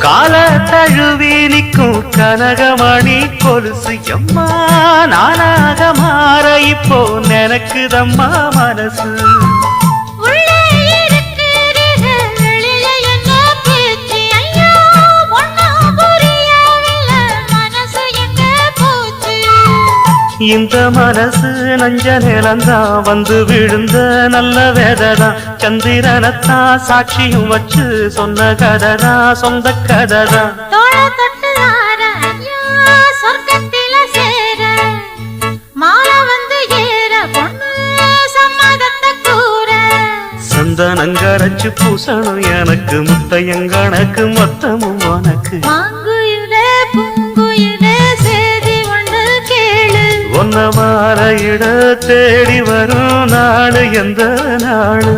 கால தழுவி நிற்கும் கனகமணி கொலுசு எம்மா நானாக மாற இப்போ நினைக்குதம்மா மனசு இந்த மனசு நஞ்ச நிலந்தான் வந்து விழுந்த நல்ல வேததான் சந்திரனத்தான் சாட்சியும் வச்சு சொன்ன கததான் சொந்த கததான் சந்தனங்கரைச்சு பூசணும் எனக்கு முத்தையங்கணக்கு மொத்தமும் உனக்கு ஒன்ன மாற இட தேடி வரும் நாடு எந்த நாடு